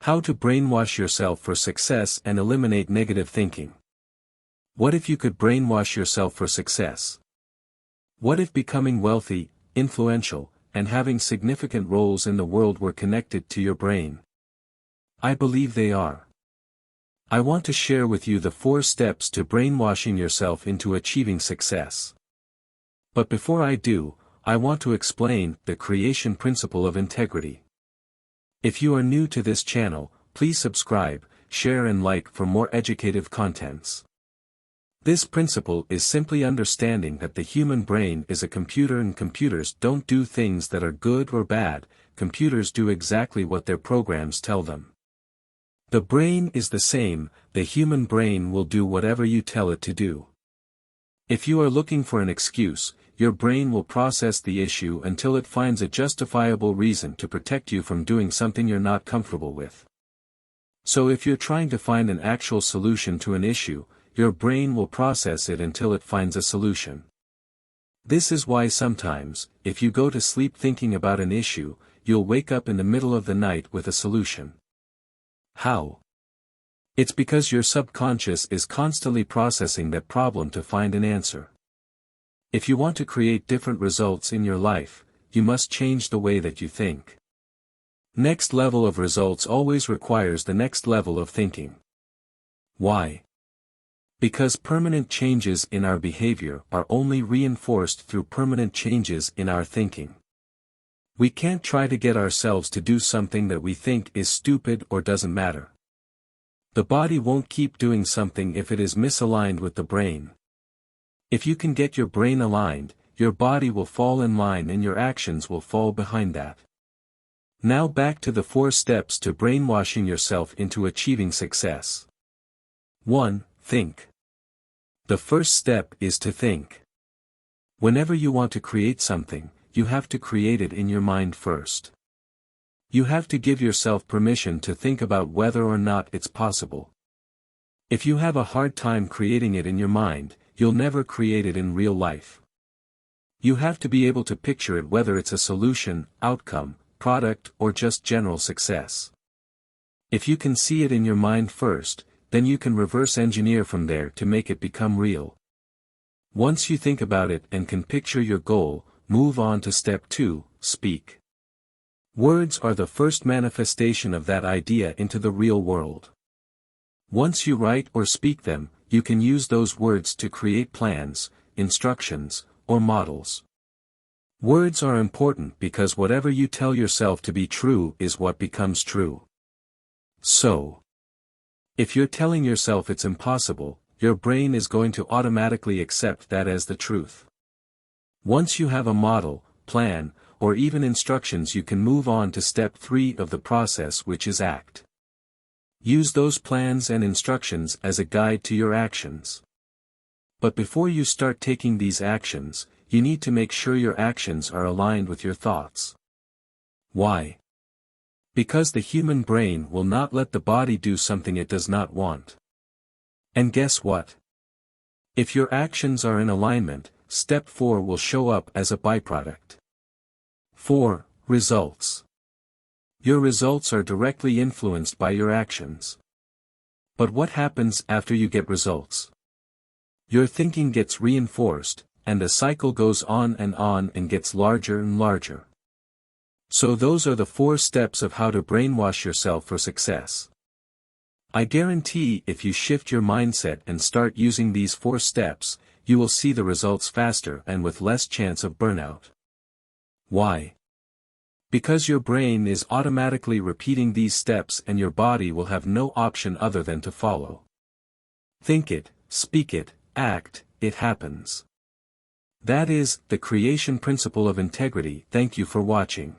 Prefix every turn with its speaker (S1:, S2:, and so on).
S1: How to brainwash yourself for success and eliminate negative thinking. What if you could brainwash yourself for success? What if becoming wealthy, influential, and having significant roles in the world were connected to your brain? I believe they are. I want to share with you the 4 steps to brainwashing yourself into achieving success. But before I do, I want to explain the creation principle of integrity. If you are new to this channel, please subscribe, share and like for more educative contents. This principle is simply understanding that the human brain is a computer and computers don't do things that are good or bad, computers do exactly what their programs tell them. The brain is the same, the human brain will do whatever you tell it to do. If you are looking for an excuse, your brain will process the issue until it finds a justifiable reason to protect you from doing something you're not comfortable with. So if you're trying to find an actual solution to an issue, your brain will process it until it finds a solution. This is why sometimes, if you go to sleep thinking about an issue, you'll wake up in the middle of the night with a solution. How? It's because your subconscious is constantly processing that problem to find an answer. If you want to create different results in your life, you must change the way that you think. Next level of results always requires the next level of thinking. Why? Because permanent changes in our behavior are only reinforced through permanent changes in our thinking. We can't try to get ourselves to do something that we think is stupid or doesn't matter. The body won't keep doing something if it is misaligned with the brain. If you can get your brain aligned, your body will fall in line and your actions will fall behind that. Now back to the 4 steps to brainwashing yourself into achieving success. 1. Think. The first step is to think. Whenever you want to create something, you have to create it in your mind first. You have to give yourself permission to think about whether or not it's possible. If you have a hard time creating it in your mind, you'll never create it in real life. You have to be able to picture it, whether it's a solution, outcome, product, or just general success. If you can see it in your mind first, then you can reverse engineer from there to make it become real. Once you think about it and can picture your goal, move on to step 2, speak. Words are the first manifestation of that idea into the real world. Once you write or speak them, you can use those words to create plans, instructions, or models. Words are important because whatever you tell yourself to be true is what becomes true. So, if you're telling yourself it's impossible, your brain is going to automatically accept that as the truth. Once you have a model, plan, or even instructions, you can move on to step 3 of the process, which is act. Use those plans and instructions as a guide to your actions. But before you start taking these actions, you need to make sure your actions are aligned with your thoughts. Why? Because the human brain will not let the body do something it does not want. And guess what? If your actions are in alignment, step 4 will show up as a byproduct. 4. Results. Your results are directly influenced by your actions. But what happens after you get results? Your thinking gets reinforced, and the cycle goes on and gets larger and larger. So those are the 4 steps of how to brainwash yourself for success. I guarantee if you shift your mindset and start using these 4 steps, you will see the results faster and with less chance of burnout. Why? Because your brain is automatically repeating these steps and your body will have no option other than to follow. Think it, speak it, act, it happens. That is the creation principle of integrity. Thank you for watching.